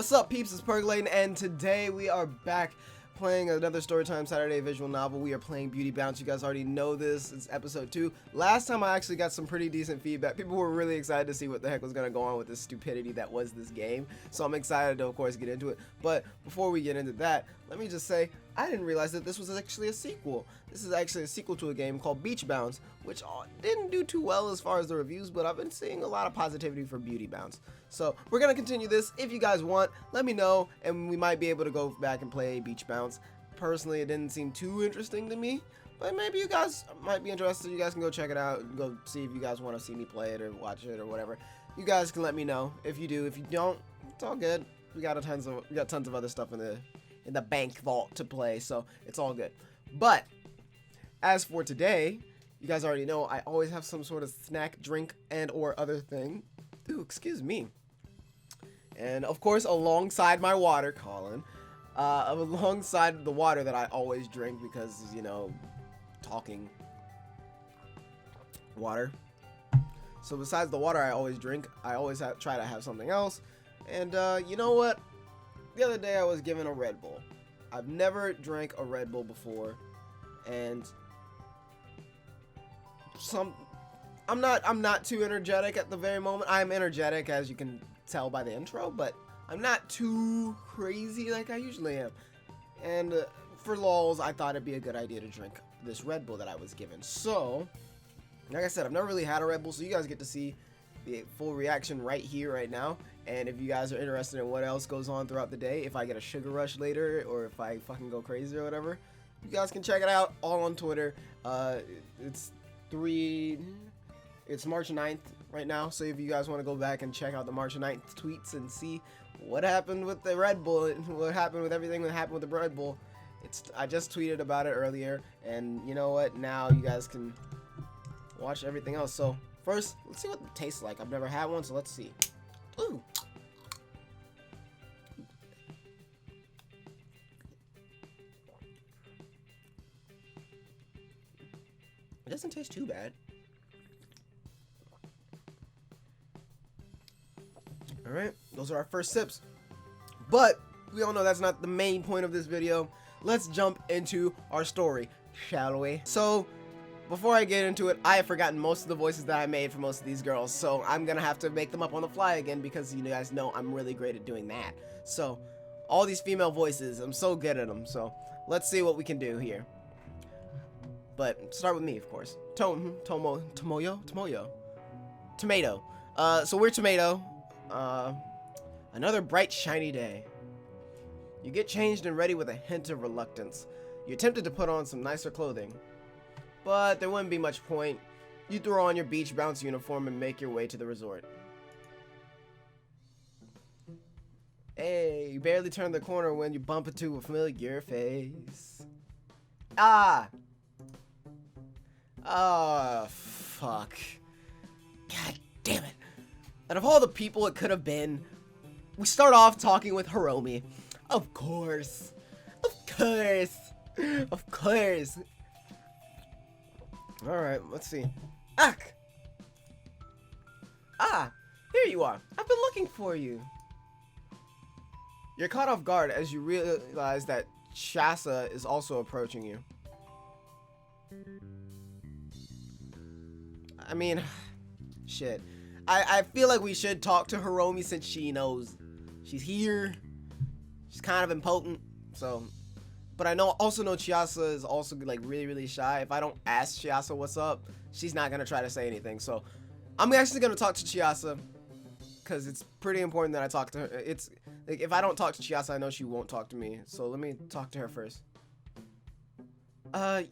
What's up, peeps? It's Perk, and today we are back playing another Storytime Saturday visual novel. We are playing Beauty Bounce. You guys already know this. It's episode 2. Last time I actually got some pretty decent feedback. People were really excited to see what the heck was going to go on with this stupidity that was this game. So I'm excited to, of course, get into it. But before we get into that, let me just say, I didn't realize that this was actually a sequel. This is actually a sequel to a game called Beach Bounce, which didn't do too well as far as the reviews, but I've been seeing a lot of positivity for Beauty Bounce. So we're going to continue this. If you guys want, let me know, and we might be able to go back and play Beach Bounce. Personally, it didn't seem too interesting to me, but maybe you guys might be interested. You guys can go check it out and go see if you guys want to see me play it or watch it or whatever. You guys can let me know if you do. If you don't, it's all good. We got tons of other stuff in the bank vault to play, so it's all good. But as for today, you guys already know I always have some sort of snack, drink, and or other thing. Ooh, excuse me. And of course, alongside my water, Colin, alongside the water that I always drink because, you know, talking water. So besides the water I always drink, I always try to have something else. And you know what? The other day I was given a Red Bull. I've never drank a Red Bull before, and I'm not too energetic at the very moment. I'm energetic, as you can tell by the intro, but I'm not too crazy like I usually am. And for lols, I thought it'd be a good idea to drink this Red Bull that I was given. So, like I said, I've never really had a Red Bull, so you guys get to see the full reaction right here, right now. And if you guys are interested in what else goes on throughout the day, if I get a sugar rush later, or if I fucking go crazy or whatever, you guys can check it out all on Twitter. It's March 9th right now, so if you guys want to go back and check out the March 9th tweets and see what happened with the Red Bull and what happened with everything that happened with the Red Bull, I just tweeted about it earlier, and you know what, now you guys can watch everything else. So first, let's see what it tastes like. I've never had one, so let's see. Ooh. It doesn't taste too bad. Alright, those are our first sips. But we all know that's not the main point of this video. Let's jump into our story, shall we? So, before I get into it, I have forgotten most of the voices that I made for most of these girls, so I'm gonna have to make them up on the fly again because you guys know I'm really great at doing that. So, all these female voices, I'm so good at them, so let's see what we can do here. But start with me, of course. Tomo. So we're Tomato. Another bright, shiny day. You get changed and ready with a hint of reluctance. You're tempted to put on some nicer clothing, but there wouldn't be much point. You throw on your Beach Bounce uniform and make your way to the resort. Hey, you barely turn the corner when you bump into a familiar face. Ah! Oh, fuck. God damn it. Out of all the people it could have been, we start off talking with Hiromi. Of course. Of course. Of course. Alright, let's see. Ak! Ah, here you are. I've been looking for you. You're caught off guard as you realize that Shasa is also approaching you. I mean, shit. I feel like we should talk to Hiromi since she knows she's here. She's kind of impotent, so. But I also know Chiasa is also like really shy. If I don't ask Chiasa what's up, she's not gonna try to say anything. So I'm actually gonna talk to Chiasa because it's pretty important that I talk to her. It's like if I don't talk to Chiasa, I know she won't talk to me. So let me talk to her first.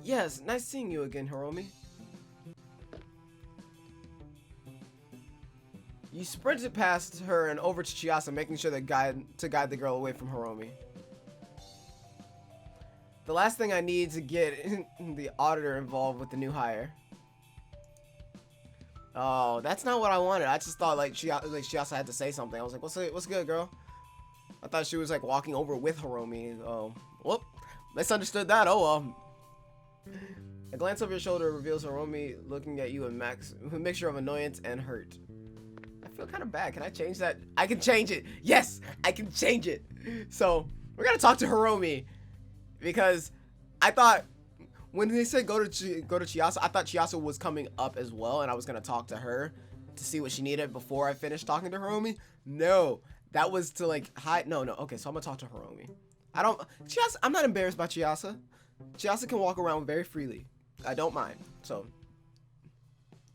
Yes, nice seeing you again, Hiromi. You sprinted past her and over to Chiasa, making sure to guide the girl away from Hiromi. The last thing I need to get the auditor involved with the new hire. Oh, that's not what I wanted. I just thought like Chiasa had to say something. I was like, what's good, girl? I thought she was like walking over with Hiromi. Oh, whoop, misunderstood that. Oh well. A glance over your shoulder reveals Hiromi looking at you in a mixture of annoyance and hurt. I feel kind of bad. Can I change that? I can change it. Yes, I can change it. So we're gonna talk to Hiromi because I thought when they said go to Chiasa, I thought Chiasa was coming up as well, and I was gonna talk to her to see what she needed before I finished talking to Hiromi. No, that was to like hide. No. Okay, so I'm gonna talk to Hiromi. Chiasa, I'm not embarrassed by Chiasa. Chiasa can walk around very freely. I don't mind. So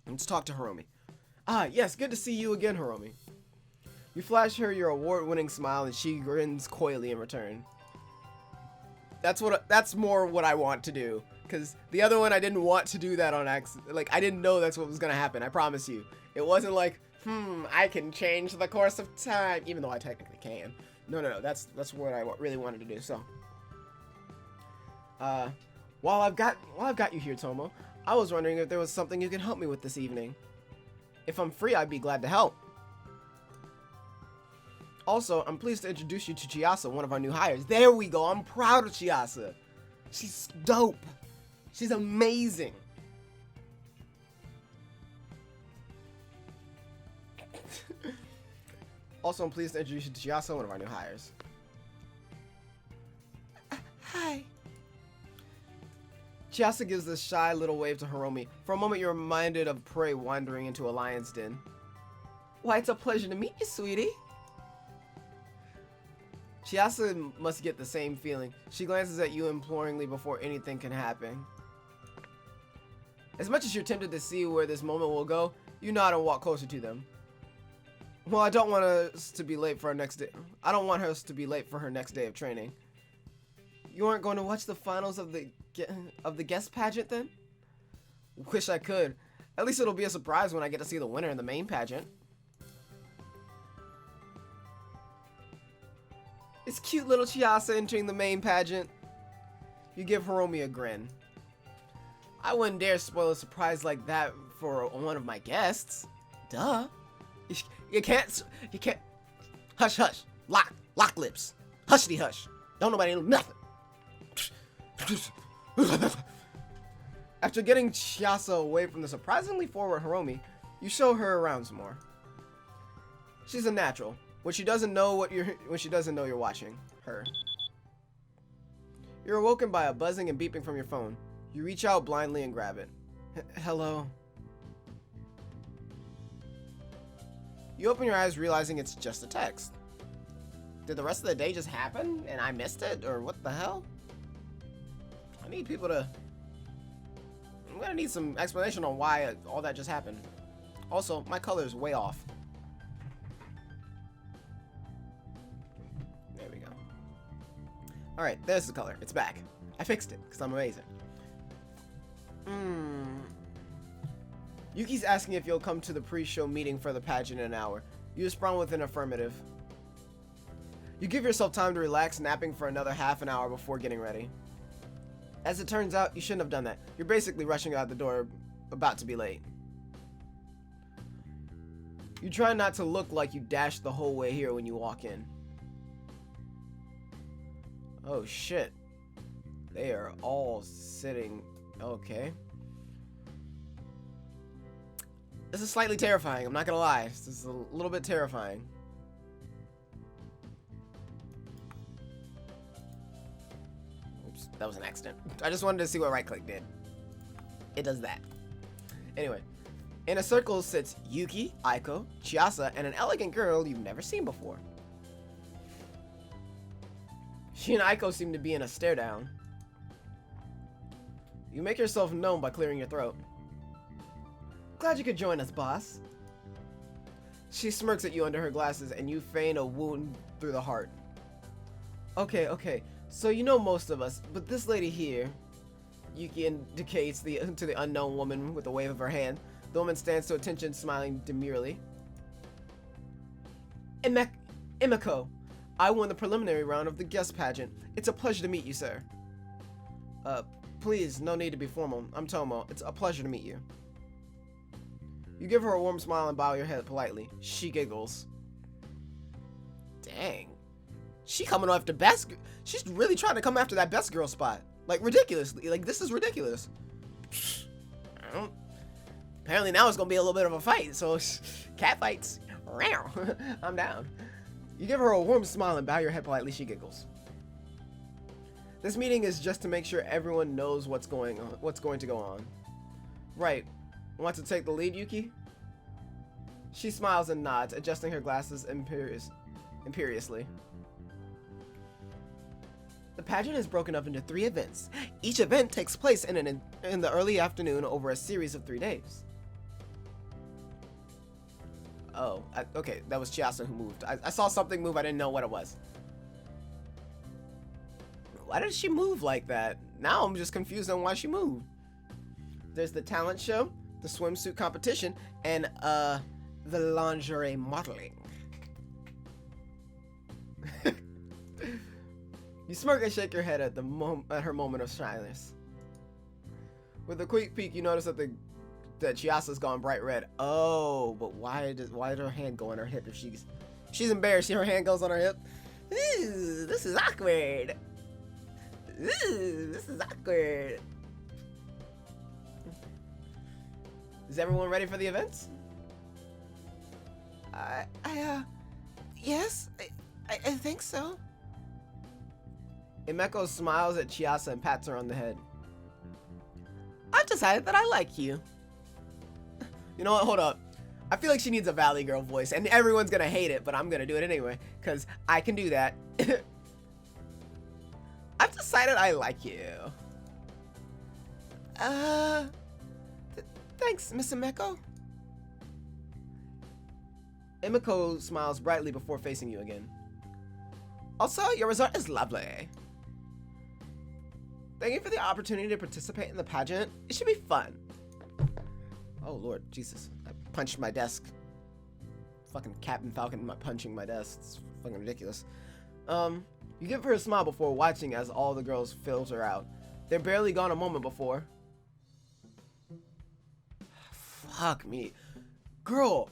let's talk to Hiromi. Ah, yes, good to see you again, Hiromi. You flash her your award-winning smile, and she grins coyly in return. That's more what I want to do, because the other one I didn't want to do that on accident. Like, I didn't know that's what was gonna happen. I promise you. It wasn't like, I can change the course of time, even though I technically can. No. That's what I really wanted to do. So, while I've got you here, Tomo, I was wondering if there was something you could help me with this evening. If I'm free, I'd be glad to help. Also, I'm pleased to introduce you to Chiasa, one of our new hires. There we go. I'm proud of Chiasa. She's dope. She's amazing. Also, I'm pleased to introduce you to Chiasa, one of our new hires. Hi. Chiasa gives this shy little wave to Hiromi. For a moment, you're reminded of prey wandering into a lion's den. Why, it's a pleasure to meet you, sweetie. Chiasa must get the same feeling. She glances at you imploringly before anything can happen. As much as you're tempted to see where this moment will go, you nod and walk closer to them. Well, I don't want us to be late for our next day. I don't want us to be late for her next day of training. You aren't going to watch the finals of the guest pageant then? Wish I could. At least it'll be a surprise when I get to see the winner in the main pageant. It's cute little Chiasa entering the main pageant. You give Hiromi a grin. I wouldn't dare spoil a surprise like that for one of my guests. Duh. You can't. Hush, hush. Lock lips. Hushity hush. Don't nobody know nothing. After getting Chiasa away from the surprisingly forward Hiromi, you show her around some more. She's a natural when she doesn't know you're watching her. You're awoken by a buzzing and beeping from your phone. You reach out blindly and grab it. Hello. You open your eyes realizing it's just a text. Did the rest of the day just happen and I missed it, or what the hell? I need people to... I'm gonna need some explanation on why all that just happened. Also, my color is way off. There we go. Alright, there's the color. It's back. I fixed it, because I'm amazing. Yuki's asking if you'll come to the pre-show meeting for the pageant in an hour. You respond with an affirmative. You give yourself time to relax, napping for another half an hour before getting ready. As it turns out, you shouldn't have done that. You're basically rushing out the door, about to be late. You try not to look like you dashed the whole way here when you walk in. Oh shit. They are all sitting... Okay. This is slightly terrifying, I'm not gonna lie. This is a little bit terrifying. Oops, that was an accident. I just wanted to see what right click did. It does that. Anyway, in a circle sits Yuki, Aiko, Chiasa, and an elegant girl you've never seen before. She and Aiko seem to be in a stare down. You make yourself known by clearing your throat. Glad you could join us, boss. She smirks at you under her glasses and you feign a wound through the heart. Okay, so you know most of us, but this lady here... Yuki indicates to the unknown woman with a wave of her hand. The woman stands to attention, smiling demurely. Emiko, I won the preliminary round of the guest pageant. It's a pleasure to meet you, sir. Please, no need to be formal. I'm Tomo. It's a pleasure to meet you. You give her a warm smile and bow your head politely. She giggles. Dang. She's really trying to come after that best girl spot. Like, ridiculously. Like, this is ridiculous. Apparently now it's gonna be a little bit of a fight, so cat fights. I'm down. You give her a warm smile and bow your head politely. She giggles. This meeting is just to make sure everyone knows what's going to go on. Right. Want to take the lead, Yuki? She smiles and nods, adjusting her glasses imperiously. The pageant is broken up into 3 events. Each event takes place in the early afternoon over a series of 3 days. Oh, okay, that was Chiasa who moved. I saw something move, I didn't know what it was. Why did she move like that? Now I'm just confused on why she moved. There's the talent show, the swimsuit competition, and the lingerie modeling. You smirk and shake your head at her moment of shyness. With a quick peek, you notice that Chiasa's gone bright red. Oh, but why did her hand go on her hip if she's embarrassed? Her hand goes on her hip. Ooh, this is awkward. Ooh, this is awkward. Is everyone ready for the events? Yes, I think so. Imeko smiles at Chiasa and pats her on the head. I've decided that I like you. You know what? Hold up. I feel like she needs a Valley Girl voice, and everyone's gonna hate it, but I'm gonna do it anyway, because I can do that. I've decided I like you. Thanks, Miss Imeko. Imeko smiles brightly before facing you again. Also, your resort is lovely. Thank you for the opportunity to participate in the pageant. It should be fun. Oh, Lord, Jesus. I punched my desk. Fucking Captain Falcon punching my desk. It's fucking ridiculous. You give her a smile before watching as all the girls filter out. They're barely gone a moment before. Fuck me. Girl.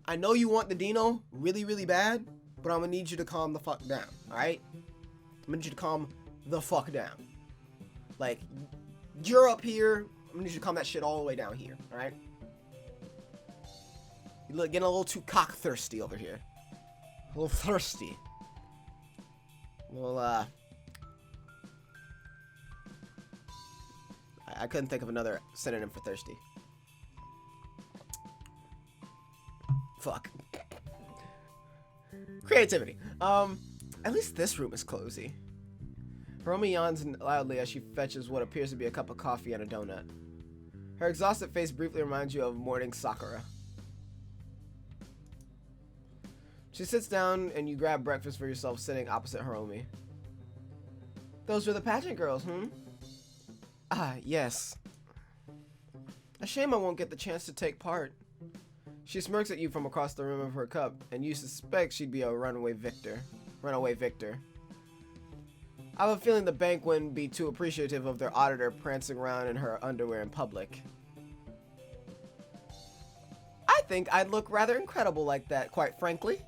I know you want the Dino really, really bad, but I'm gonna need you to calm the fuck down, alright? I'm gonna need you to calm the fuck down. Like, you're up here, I'm gonna need you to calm that shit all the way down here, alright? You're getting a little too cock thirsty over here. A little thirsty. Well, I couldn't think of another synonym for thirsty. Fuck. Creativity. At least this room is cozy. Hiromi yawns loudly as she fetches what appears to be a cup of coffee and a donut. Her exhausted face briefly reminds you of morning Sakura. She sits down and you grab breakfast for yourself sitting opposite Hiromi. Those were the pageant girls, hmm? Ah, yes. A shame I won't get the chance to take part. She smirks at you from across the rim of her cup, and you suspect she'd be a runaway victor. I have a feeling the bank wouldn't be too appreciative of their auditor prancing around in her underwear in public. I think I'd look rather incredible like that, quite frankly.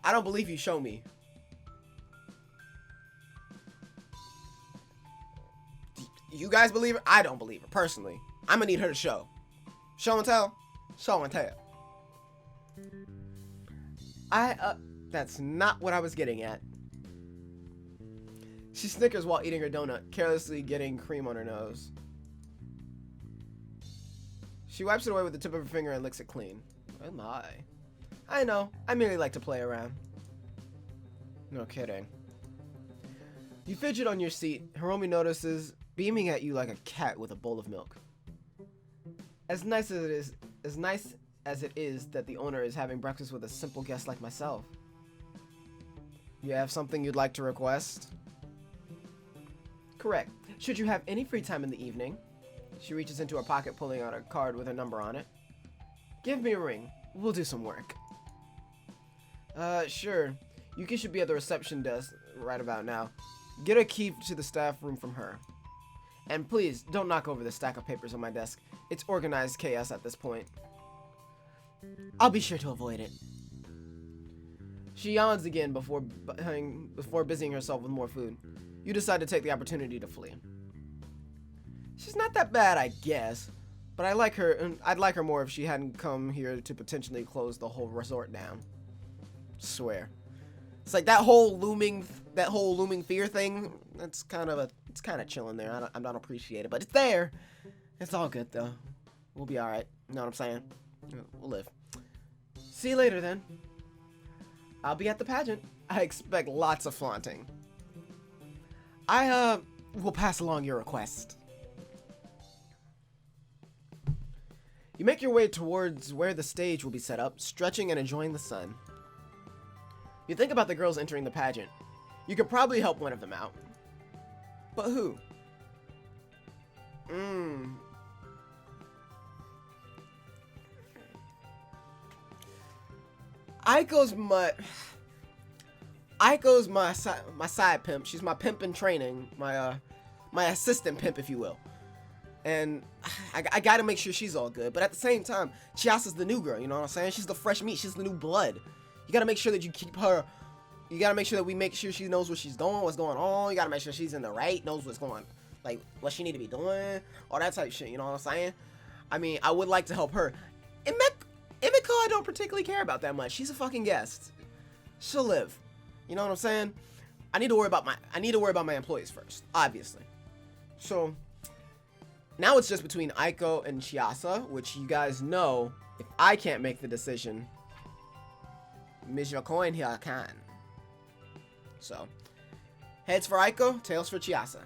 I don't believe you, show me. You guys believe her? I don't believe her, personally. I'm gonna need her to show. Show and tell? Show and tell. That's not what I was getting at. She snickers while eating her donut, carelessly getting cream on her nose. She wipes it away with the tip of her finger and licks it clean. Oh my. I know, I merely like to play around. No kidding. You fidget on your seat. Hiromi notices, beaming at you like a cat with a bowl of milk. As nice as it is that the owner is having breakfast with a simple guest like myself. You have something you'd like to request? Correct. Should you have any free time in the evening? She reaches into her pocket, pulling out a card with her number on it. Give me a ring. We'll do some work. Sure. Yuki should be at the reception desk right about now. Get a key to the staff room from her. And please, don't knock over the stack of papers on my desk. It's organized chaos at this point. I'll be sure to avoid it. She yawns again before busying herself with more food. You decide to take the opportunity to flee. She's not that bad, I guess. But I like her, and I'd like her more if she hadn't come here to potentially close the whole resort down. Swear. It's like that whole looming fear thing. It's kind of chilling there. I don't appreciate it, but it's there. It's all good though. We'll be all right. You know what I'm saying? We'll live. See you later then. I'll be at the pageant. I expect lots of flaunting. I will pass along your request. You make your way towards where the stage will be set up, stretching and enjoying the sun. You think about the girls entering the pageant. You could probably help one of them out. But who? Aiko's my side pimp. She's my pimp in training, my assistant pimp, if you will. And I gotta make sure she's all good. But at the same time, Chiasa's the new girl. You know what I'm saying? She's the fresh meat. She's the new blood. You gotta make sure that you keep her. You gotta make sure that we make sure she knows where she's going, what's going on. You gotta make sure she's in the right, knows what's going, like what she need to be doing, all that type of shit. You know what I'm saying? I mean, I would like to help her. Emiko, I don't particularly care about that much. She's a fucking guest. She'll live. You know what I'm saying? I need to worry about my employees first, obviously. So now it's just between Aiko and Chiasa, which you guys know. If I can't make the decision, Mr. Coin here can. So, heads for Aiko, tails for Chiasa.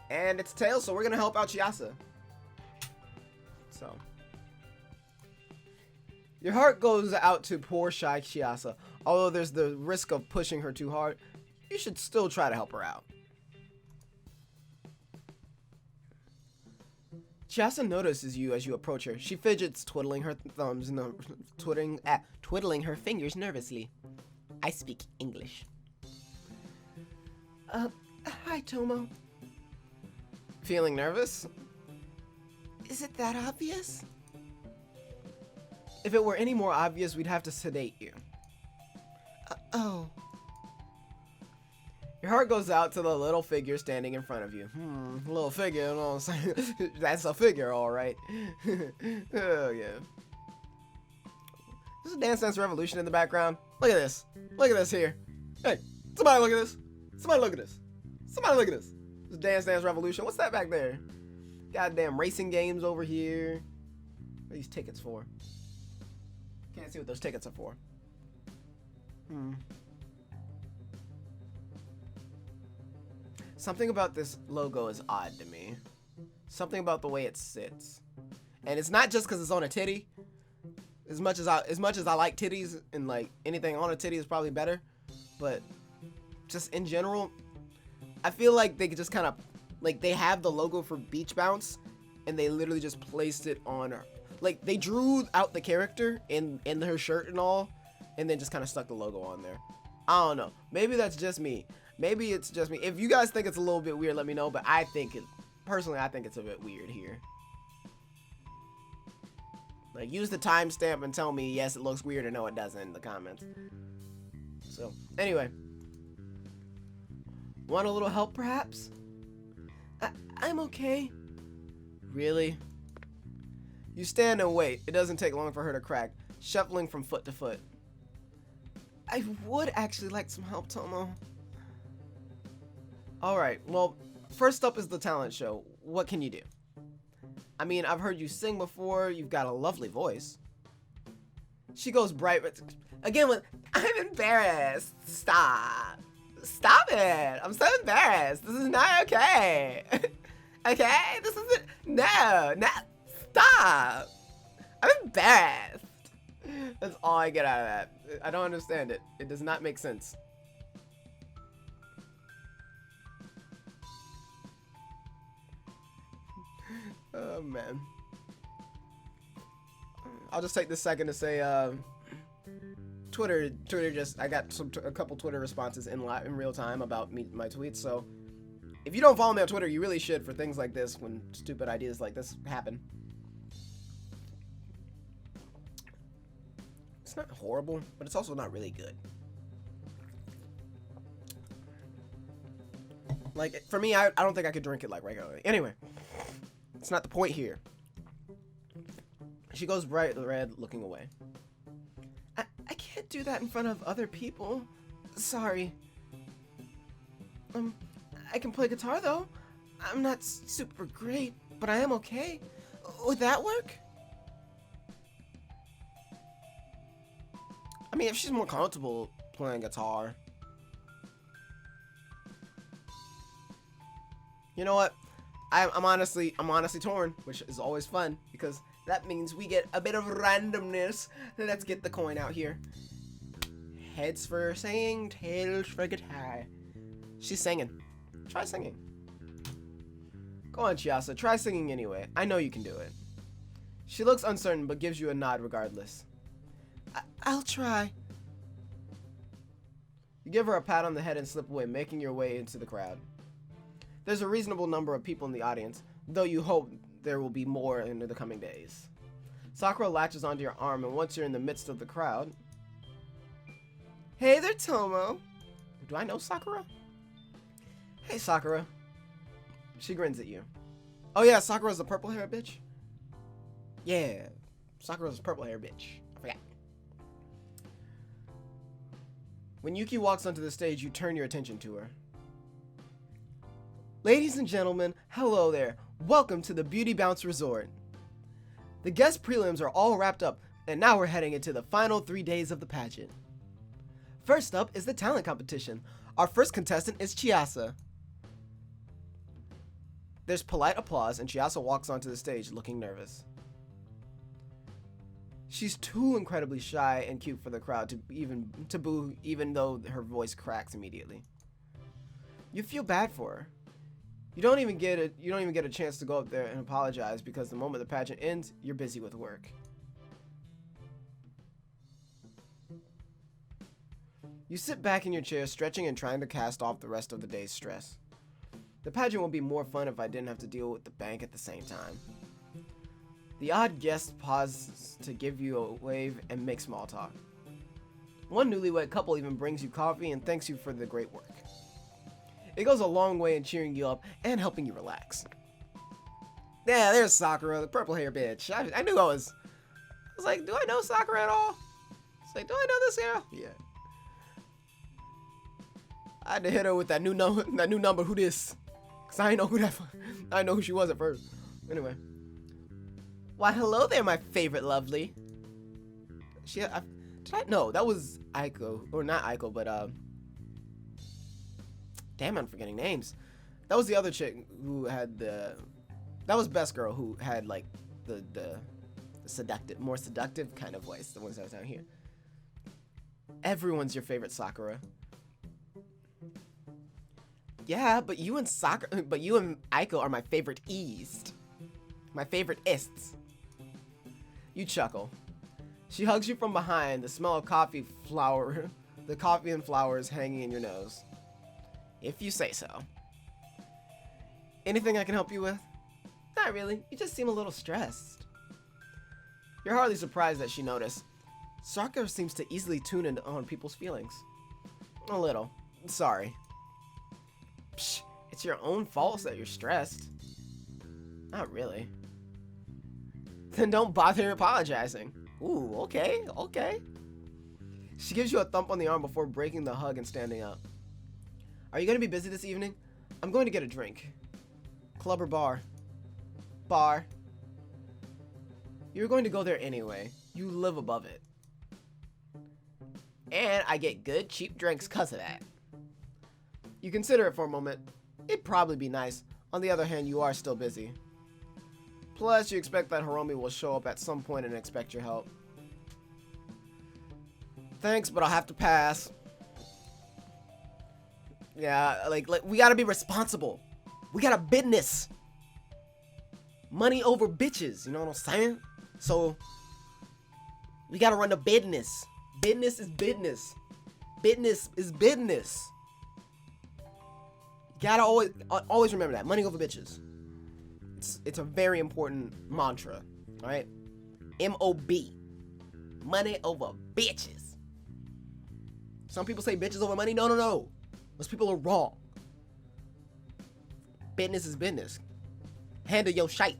And it's tails, so we're gonna help out Chiasa. So, your heart goes out to poor shy Chiasa. Although there's the risk of pushing her too hard, you should still try to help her out. Chiasa notices you as you approach her. She fidgets, twiddling her thumbs and twiddling her fingers nervously. I speak English. Hi, Tomo. Feeling nervous? Is it that obvious? If it were any more obvious, we'd have to sedate you. Oh. Your heart goes out to the little figure standing in front of you. Little figure, you know what I'm saying? That's a figure, alright. Oh, yeah. There's a Dance Dance Revolution in the background. Look at this. Look at this here. Hey, somebody look at this. Somebody look at this. Somebody look at this. This Dance Dance Revolution. What's that back there? Goddamn racing games over here. What are these tickets for? Can't see what those tickets are for. Something about this logo is odd to me. Something about the way it sits. And it's not just because it's on a titty. As much as I like titties, and like anything on a titty is probably better, but just in general, I feel like they could just kind of, like, they have the logo for Beach Bounce, and they literally just placed it on her. Like, they drew out the character in her shirt and all, and then just kind of stuck the logo on there. I don't know. Maybe that's just me. Maybe it's just me. If you guys think it's a little bit weird, let me know. But I think personally, I think it's a bit weird here. Like, use the timestamp and tell me, yes, it looks weird, or no, it doesn't in the comments. So, anyway. Want a little help, perhaps? I'm okay. Really? You stand and wait. It doesn't take long for her to crack, shuffling from foot to foot. I would actually like some help, Tomo. Alright, well, first up is the talent show. What can you do? I mean, I've heard you sing before. You've got a lovely voice. She goes bright, but again with, I'm embarrassed. Stop. Stop it. I'm so embarrassed. This is not okay. Okay? This isn't, no, stop. I'm embarrassed. That's all I get out of that. I don't understand it. It does not make sense. Oh man. I'll just take this second to say Twitter just, I got a couple Twitter responses in real time about my tweets. So if you don't follow me on Twitter, you really should, for things like this, when stupid ideas like this happen. It's not horrible, but it's also not really good. Like, for me, I don't think I could drink it like regularly. Anyway. It's not the point here. She goes bright red, looking away. I can't do that in front of other people. Sorry. I can play guitar though. I'm not super great, but I am okay. Would that work? I mean, if she's more comfortable playing guitar. You know what? I'm honestly torn, which is always fun because that means we get a bit of randomness. Let's get the coin out here. Heads for singing, tails for guitar. She's singing. Try singing. Go on, Chiasa. Try singing anyway. I know you can do it. She looks uncertain but gives you a nod regardless. I'll try. You give her a pat on the head and slip away, making your way into the crowd. There's a reasonable number of people in the audience, though you hope there will be more in the coming days. Sakura latches onto your arm, and once you're in the midst of the crowd... Hey there, Tomo. Do I know Sakura? Hey, Sakura. She grins at you. Oh yeah, Sakura's the purple hair bitch? Yeah, Sakura's the purple hair bitch. I forgot. When Yuki walks onto the stage, you turn your attention to her. Ladies and gentlemen, hello there. Welcome to the Beauty Bounce Resort. The guest prelims are all wrapped up, and now we're heading into the final 3 days of the pageant. First up is the talent competition. Our first contestant is Chiasa. There's polite applause, and Chiasa walks onto the stage looking nervous. She's too incredibly shy and cute for the crowd to boo, even though her voice cracks immediately. You feel bad for her. You don't even get a chance to go up there and apologize because the moment the pageant ends, you're busy with work. You sit back in your chair, stretching and trying to cast off the rest of the day's stress. The pageant would be more fun if I didn't have to deal with the bank at the same time. The odd guest pauses to give you a wave and make small talk. One newlywed couple even brings you coffee and thanks you for the great work. It goes a long way in cheering you up and helping you relax. Yeah, there's Sakura, the purple hair bitch. I knew I was like, do I know Sakura at all? It's like, do I know this girl? Yeah. I had to hit her with that new number. Who this? Cause I didn't know I didn't know who she was at first. Anyway. Why, hello there, my favorite lovely. No, that was Aiko, or not Aiko, but damn, I'm forgetting names. That was the other chick who had that was Best Girl who had like the more seductive kind of voice. The ones that was down here. Everyone's your favorite Sakura. Yeah, but you and Aiko are my favorite East. My favorite Ists. You chuckle. She hugs you from behind, the smell of coffee and flowers hanging in your nose. If you say so. Anything I can help you with? Not really. You just seem a little stressed. You're hardly surprised that she noticed. Sakura seems to easily tune in on people's feelings. A little. Sorry. Psh, it's your own fault that you're stressed. Not really. Then don't bother apologizing. Ooh, okay. She gives you a thump on the arm before breaking the hug and standing up. Are you going to be busy this evening? I'm going to get a drink. Club or bar? Bar. You're going to go there anyway. You live above it. And I get good, cheap drinks because of that. You consider it for a moment. It'd probably be nice. On the other hand, you are still busy. Plus, you expect that Hiromi will show up at some point and expect your help. Thanks, but I'll have to pass. Yeah, like we gotta be responsible. We got a business. Money over bitches, you know what I'm saying? So, we gotta run the business. Business is business. Business is business. You gotta always remember that. Money over bitches. It's a very important mantra, alright? M-O-B. Money over bitches. Some people say bitches over money. No. Those people are wrong. Business is business. Handle your shite.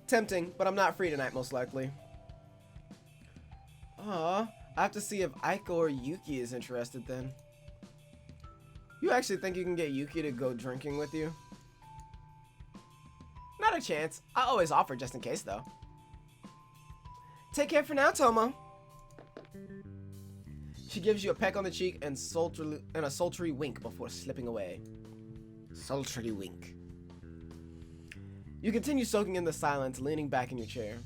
Tempting, but I'm not free tonight, most likely. Aw, I have to see if Aiko or Yuki is interested then. You actually think you can get Yuki to go drinking with you? Not a chance. I always offer just in case, though. Take care for now, Tomo. She gives you a peck on the cheek and a sultry wink before slipping away. Sultry wink. You continue soaking in the silence, leaning back in your chair.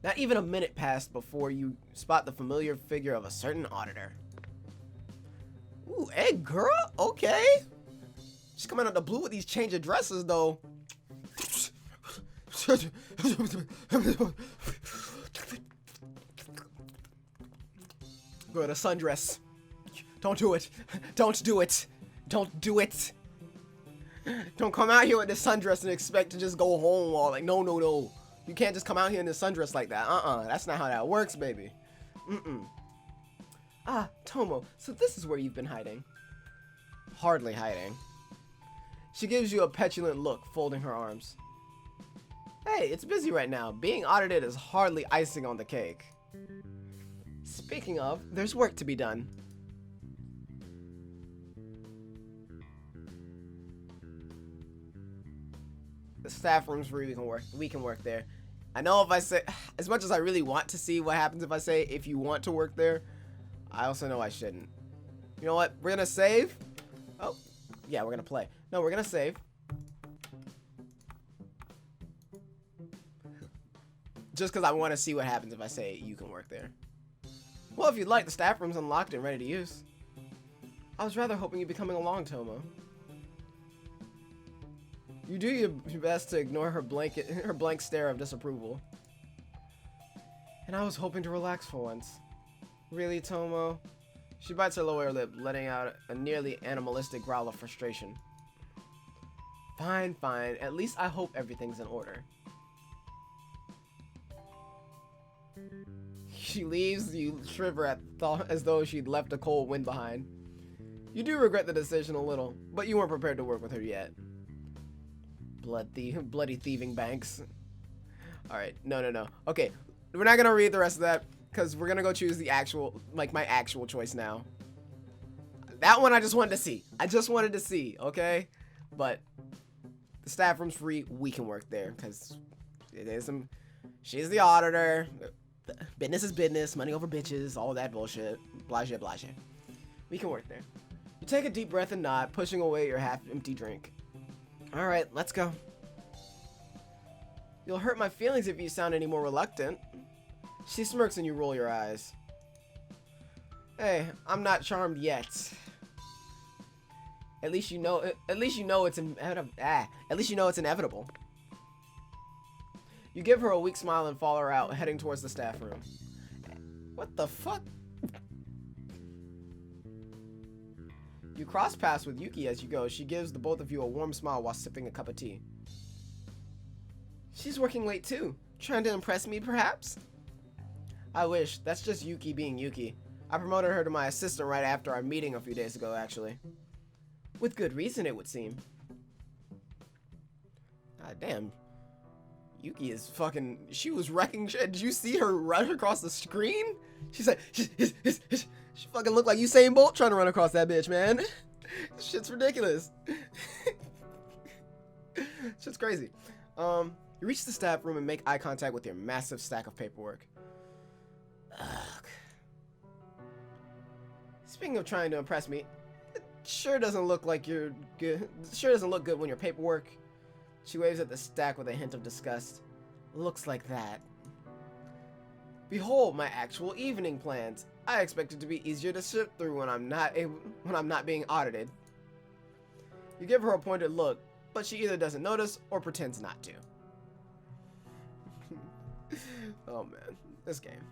Not even a minute passed before you spot the familiar figure of a certain auditor. Ooh, hey girl, okay. She's coming out of the blue with these change of dresses though. Good, a sundress. Don't do it. Don't do it. Don't do it. Don't come out here with this sundress and expect to just go home all like, no, no, no. You can't just come out here in this sundress like that. That's not how that works, baby. Ah, Tomo, so this is where you've been hiding. Hardly hiding. She gives you a petulant look, folding her arms. Hey, it's busy right now. Being audited is hardly icing on the cake. Speaking of, there's work to be done. The staff room's free. We can work there. I know if I say, as much as I really want to see what happens if I say if you want to work there, I also know I shouldn't. You know what? We're gonna save. Oh, yeah, we're gonna play. No, we're gonna save. Just because I want to see what happens if I say you can work there. Well, if you'd like, the staff room's unlocked and ready to use. I was rather hoping you'd be coming along, Tomo. You do your best to ignore her blank stare of disapproval. And I was hoping to relax for once. Really, Tomo? She bites her lower lip, letting out a nearly animalistic growl of frustration. Fine, fine. At least I hope everything's in order. She leaves, you shiver at thought as though she'd left a cold wind behind. You do regret the decision a little, but you weren't prepared to work with her yet. Bloody thieving banks. Alright, no. Okay, we're not gonna read the rest of that, because we're gonna go choose the actual, like, my actual choice now. That one I just wanted to see. I just wanted to see, okay? But the staff room's free. We can work there, because she's the auditor. Business is business. Money over bitches. All that bullshit. Blase. We can work there. You take a deep breath and nod, pushing away your half-empty drink. Alright, let's go. You'll hurt my feelings if you sound any more reluctant. She smirks and you roll your eyes. Hey, I'm not charmed yet. At least you know it's inevitable. You give her a weak smile and follow her out, heading towards the staff room. What the fuck? You cross paths with Yuki as you go. She gives the both of you a warm smile while sipping a cup of tea. She's working late too. Trying to impress me, perhaps? I wish. That's just Yuki being Yuki. I promoted her to my assistant right after our meeting a few days ago, actually. With good reason, it would seem. God damn. Yuki is fucking... She was wrecking shit. Did you see her run across the screen? She's like... She fucking looked like Usain Bolt trying to run across that bitch, man. This shit's ridiculous. Shit's crazy. You reach the staff room and make eye contact with your massive stack of paperwork. Ugh. Speaking of trying to impress me, it sure doesn't look like you're good. It sure doesn't look good when your paperwork... She waves at the stack with a hint of disgust. Looks like that. Behold my actual evening plans. I expect it to be easier to sift through when I'm not being audited. You give her a pointed look, but she either doesn't notice or pretends not to. Oh man, this game.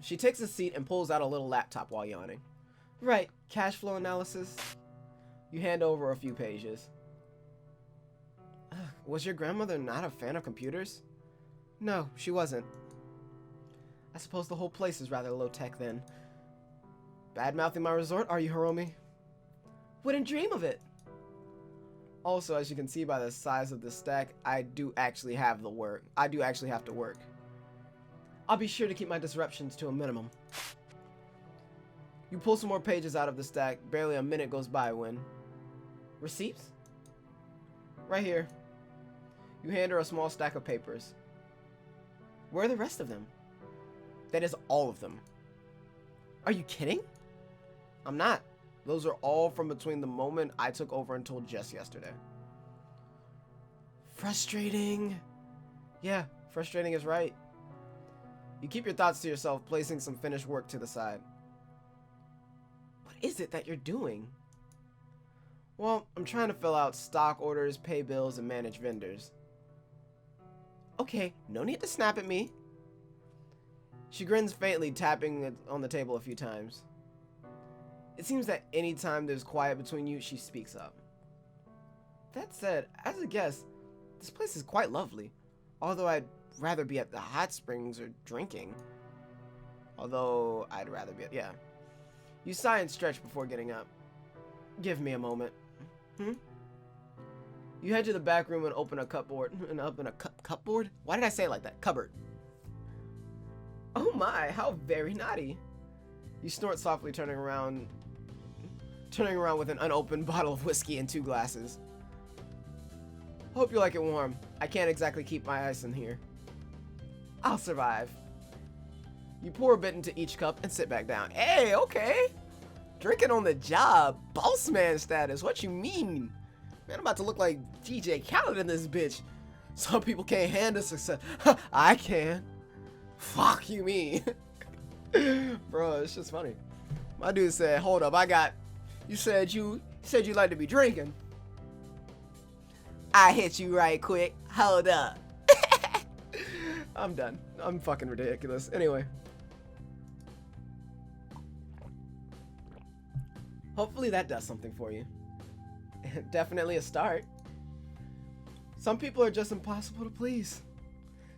She takes a seat and pulls out a little laptop while yawning. Right, cash flow analysis. You hand over a few pages. Was your grandmother not a fan of computers? No, she wasn't. I suppose the whole place is rather low-tech then. Bad-mouthing my resort, are you, Hiromi? Wouldn't dream of it. Also, as you can see by the size of the stack, I do actually have to work. I'll be sure to keep my disruptions to a minimum. You pull some more pages out of the stack. Barely a minute goes by when... Receipts? Right here. You hand her a small stack of papers. Where are the rest of them? That is all of them. Are you kidding? I'm not. Those are all from between the moment I took over until just yesterday. Frustrating. Yeah, frustrating is right. You keep your thoughts to yourself, placing some finished work to the side. What is it that you're doing? Well, I'm trying to fill out stock orders, pay bills, and manage vendors. Okay, no need to snap at me. She grins faintly, tapping it on the table a few times. It seems that any time there's quiet between you, she speaks up. That said, as a guest, this place is quite lovely. Although I'd rather be at the hot springs or drinking. Although I'd rather be at... Yeah. You sigh and stretch before getting up. Give me a moment. You head to the back room and open a cupboard. Cupboard? Why did I say it like that? Cupboard. Oh my, how very naughty. You snort softly, turning around with an unopened bottle of whiskey and 2 glasses. Hope you like it warm. I can't exactly keep my ice in here. I'll survive. You pour a bit into each cup and sit back down. Hey, okay. Drinking on the job. Boss man status. What you mean? Man, I'm about to look like DJ Khaled in this bitch. Some people can't handle success. I can. Fuck you mean? Bro, it's just funny. My dude said, hold up, you said you like to be drinking. I hit you right quick. Hold up. I'm done. I'm fucking ridiculous. Anyway. Hopefully that does something for you. Definitely a start. Some people are just impossible to please.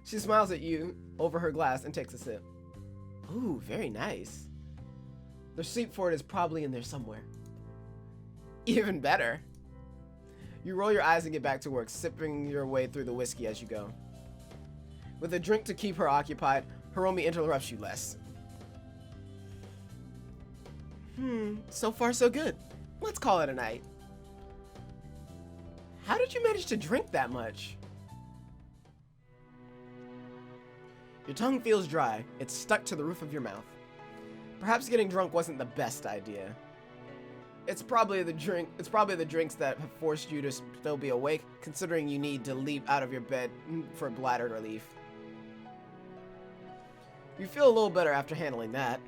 She smiles at you over her glass and takes a sip. Ooh, very nice. The receipt for it is probably in there somewhere. Even better. You roll your eyes and get back to work, sipping your way through the whiskey as you go. With a drink to keep her occupied, Hiromi interrupts you less. So far so good. Let's call it a night. How did you manage to drink that much? Your tongue feels dry. It's stuck to the roof of your mouth. Perhaps getting drunk wasn't the best idea. It's probably the drinks that have forced you to still be awake, considering you need to leap out of your bed for bladder relief. You feel a little better after handling that.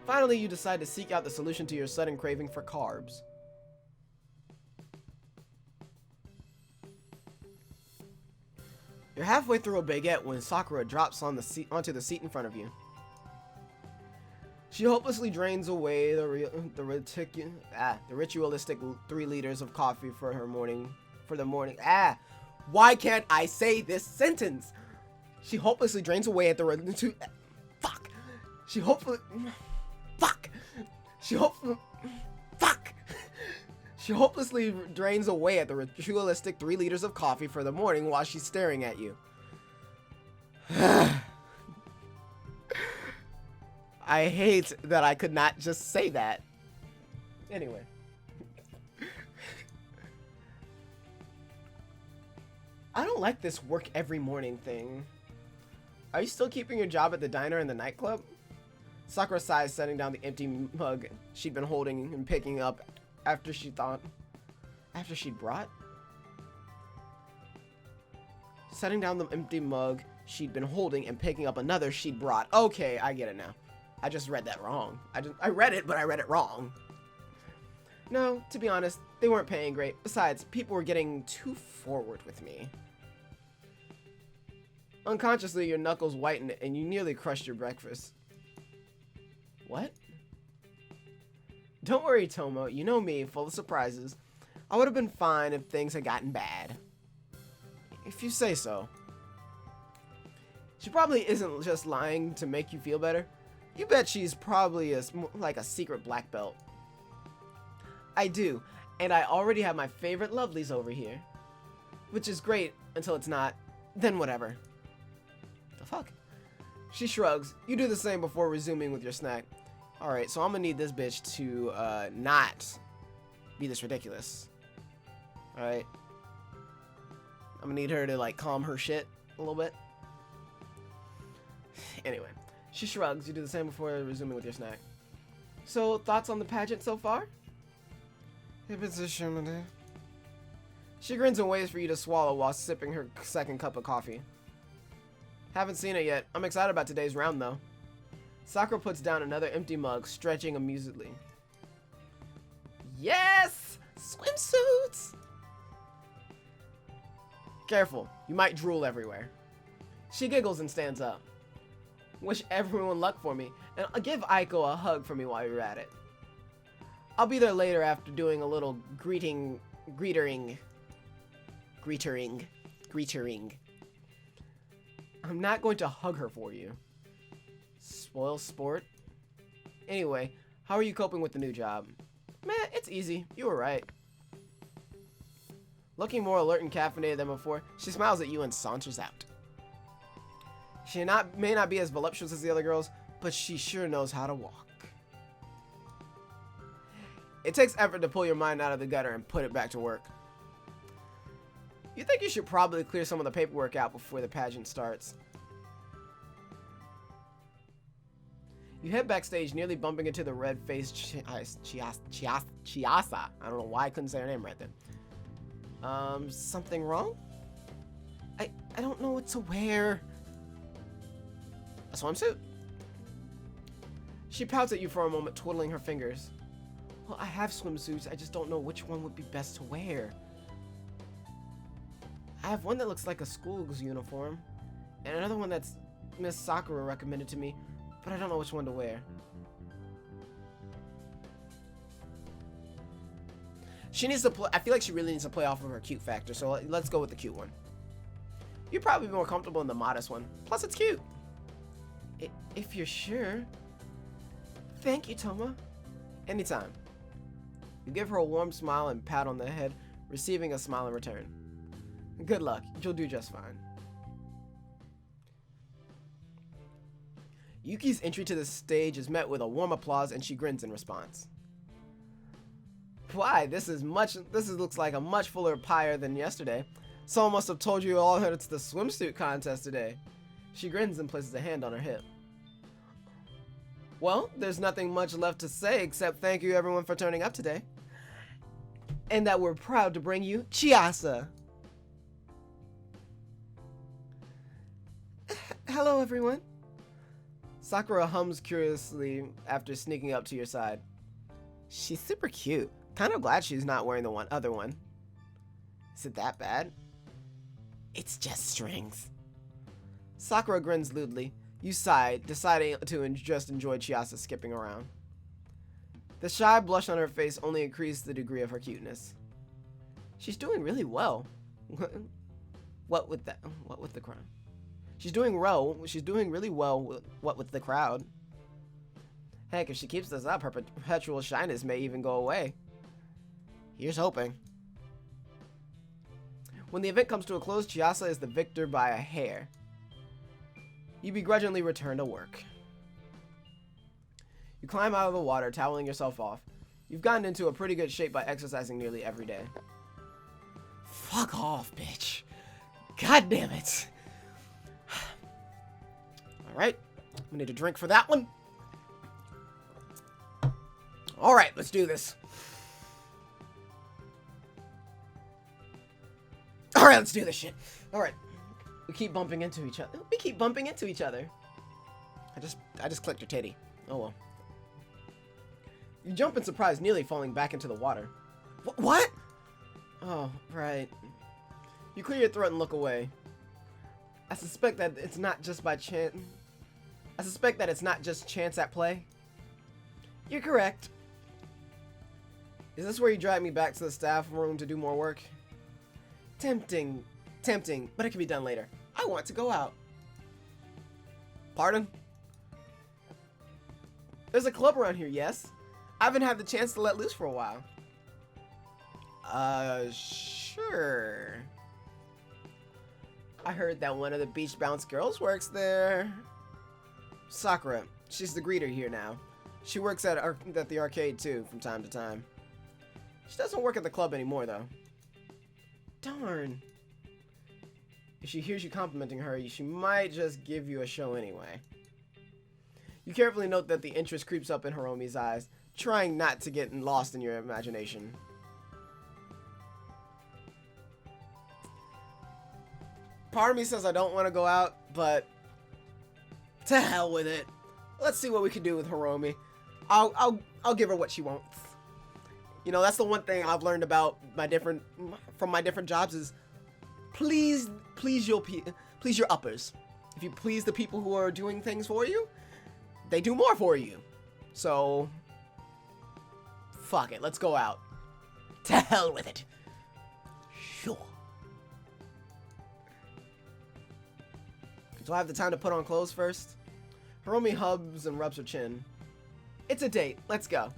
Finally, you decide to seek out the solution to your sudden craving for carbs. You're halfway through a baguette when Sakura drops onto the seat in front of you. She hopelessly drains away the ritualistic 3 liters of coffee for the morning. Why can't I say this sentence? She hopelessly drains away at the fuck. She hopefully She hopelessly drains away at the ritualistic 3 liters of coffee for the morning while she's staring at you. I hate that I could not just say that. Anyway. I don't like this work every morning thing. Are you still keeping your job at the diner and the nightclub? Sakura sighs, setting down the empty mug she'd been holding and picking up after she'd brought? Setting down the empty mug she'd been holding and picking up another she'd brought. Okay, I get it now. I just read that wrong. I read it, but I read it wrong. No, to be honest, they weren't paying great. Besides, people were getting too forward with me. Unconsciously, your knuckles whitened and you nearly crushed your breakfast. What? Don't worry, Tomo. You know me, full of surprises. I would have been fine if things had gotten bad. If you say so. She probably isn't just lying to make you feel better. You bet she's probably like a secret black belt. I do. And I already have my favorite lovelies over here. Which is great until it's not. Then whatever. The fuck? She shrugs. You do the same before resuming with your snack. Alright, so I'm gonna need this bitch to not be this ridiculous. Alright. I'm gonna need her to like calm her shit a little bit. Anyway, she shrugs. You do the same before resuming with your snack. So, thoughts on the pageant so far? She grins and waits for you to swallow while sipping her second cup of coffee. Haven't seen it yet. I'm excited about today's round though. Sakura puts down another empty mug, stretching amusedly. Yes! Swimsuits! Careful, you might drool everywhere. She giggles and stands up. Wish everyone luck for me, and give Aiko a hug for me while you're at it. I'll be there later after doing a little greetering. I'm not going to hug her for you. Spoil sport. Anyway, how are you coping with the new job? Meh, it's easy. You were right. Looking more alert and caffeinated than before, she smiles at you and saunters out. She may not be as voluptuous as the other girls, but she sure knows how to walk. It takes effort to pull your mind out of the gutter and put it back to work. You think you should probably clear some of the paperwork out before the pageant starts. You head backstage, nearly bumping into the red-faced Chiasa. I don't know why I couldn't say her name right then. Something wrong? I don't know what to wear. A swimsuit? She pouts at you for a moment, twiddling her fingers. Well, I have swimsuits, I just don't know which one would be best to wear. I have one that looks like a school's uniform, and another one that's Miss Sakura recommended to me, but I don't know which one to wear. She needs to play. I feel like she really needs to play off of her cute factor, so let's go with the cute one. You'd probably be more comfortable in the modest one. Plus, it's cute. If you're sure. Thank you, Tomo. Anytime. You give her a warm smile and pat on the head, receiving a smile in return. Good luck. You'll do just fine. Yuki's entry to the stage is met with a warm applause, and she grins in response. Why, this looks like a much fuller pyre than yesterday. Someone must have told you all that it's the swimsuit contest today. She grins and places a hand on her hip. Well, there's nothing much left to say except thank you everyone for turning up today. And that we're proud to bring you Chiasa. Hello everyone. Sakura hums curiously after sneaking up to your side. She's super cute. Kind of glad she's not wearing the other one. Is it that bad? It's just strings. Sakura grins lewdly. You sigh, deciding to just enjoy Chiasa skipping around. The shy blush on her face only increased the degree of her cuteness. She's doing really well. What with the crowd? She's doing really well with the crowd. Heck, if she keeps this up, her perpetual shyness may even go away. Here's hoping. When the event comes to a close, Chiasa is the victor by a hair. You begrudgingly return to work. You climb out of the water, toweling yourself off. You've gotten into a pretty good shape by exercising nearly every day. Fuck off, bitch. God damn it. Alright, we need a drink for that one. Alright, let's do this. Alright, let's do this shit. Alright. We keep bumping into each other. I just clicked your titty. Oh well. You jump in surprise, nearly falling back into the water. What? Oh, right. You clear your throat and look away. I suspect that it's not just chance at play. You're correct. Is this where you drag me back to the staff room to do more work? Tempting, but it can be done later. I want to go out. Pardon? There's a club around here, yes? I haven't had the chance to let loose for a while. Sure. I heard that one of the beach bounce girls works there. Sakura. She's the greeter here now. She works at the arcade too, from time to time. She doesn't work at the club anymore, though. Darn. If she hears you complimenting her, she might just give you a show anyway. You carefully note that the interest creeps up in Hiromi's eyes, trying not to get lost in your imagination. Part of me says I don't want to go out, but to hell with it. Let's see what we can do with Hiromi. I'll give her what she wants. You know, that's the one thing I've learned about from my different jobs is please your uppers. If you please the people who are doing things for you, they do more for you. So fuck it, let's go out. To hell with it. Sure. Do I have the time to put on clothes first? Hiromi hubs and rubs her chin. It's a date. Let's go.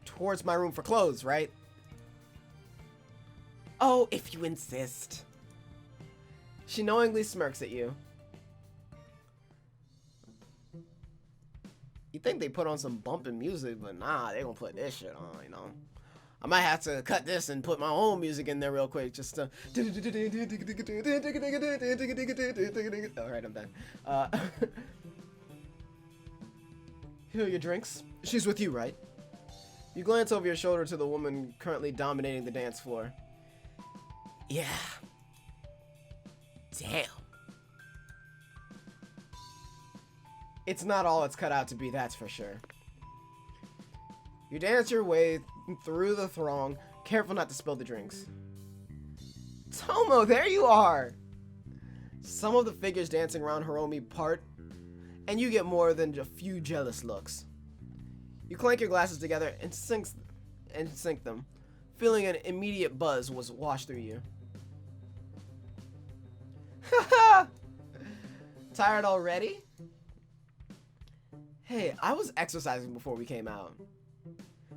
Towards my room for clothes, right? Oh, if you insist. She knowingly smirks at you. You think they put on some bumping music, but nah, they gonna put this shit on, you know? I might have to cut this and put my own music in there real quick, just to... Alright, I'm done. Here are your drinks. She's with you, right? You glance over your shoulder to the woman currently dominating the dance floor. Yeah. Damn. It's not all it's cut out to be, that's for sure. You dance your way through the throng, careful not to spill the drinks. Tomo, there you are! Some of the figures dancing around Hiromi part, and you get more than a few jealous looks. You clank your glasses together and sync them, feeling an immediate buzz was washed through you. Haha! Tired already? Hey, I was exercising before we came out.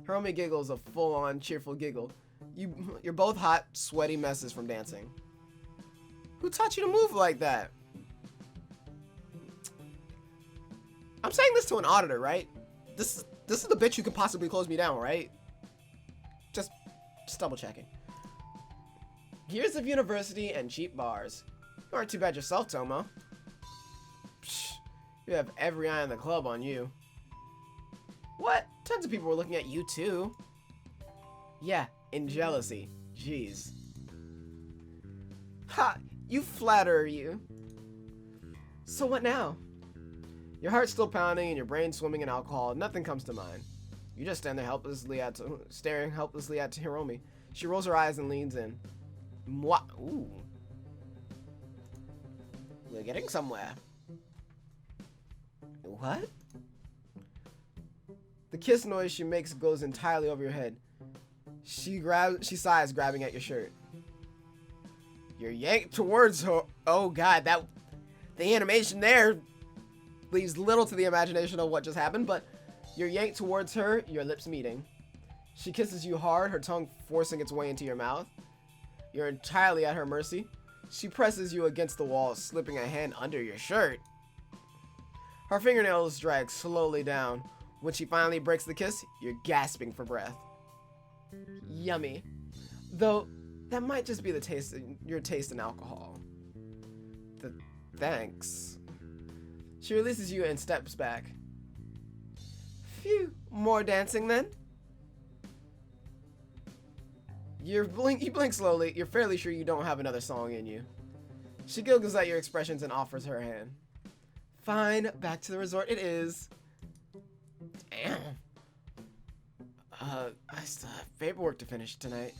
Hiromi giggles a full-on cheerful giggle. You're both hot, sweaty messes from dancing. Who taught you to move like that? I'm saying this to an auditor, right? This is the bitch who could possibly close me down, right? Just double checking. Years of university and cheap bars. You aren't too bad yourself, Tomo. Psh, you have every eye in the club on you. What? Tons of people were looking at you too. Yeah, in jealousy. Jeez. Ha! You flatter you. So what now? Your heart's still pounding and your brain swimming in alcohol. Nothing comes to mind. You just stand there staring helplessly at Hiromi. She rolls her eyes and leans in. Mwah! Ooh. We're getting somewhere. What? The kiss noise she makes goes entirely over your head. She sighs, grabbing at your shirt. You're yanked towards her. Oh god, the animation there leaves little to the imagination of what just happened, but you're yanked towards her, your lips meeting. She kisses you hard, her tongue forcing its way into your mouth. You're entirely at her mercy. She presses you against the wall, slipping a hand under your shirt. Her fingernails drag slowly down. When she finally breaks the kiss, you're gasping for breath. Yummy. Though, that might just be your taste in alcohol. Thanks. She releases you and steps back. Phew, more dancing then? You blink slowly. You're fairly sure you don't have another song in you. She giggles at your expressions and offers her hand. Fine, back to the resort it is. Damn. I still have paperwork to finish tonight.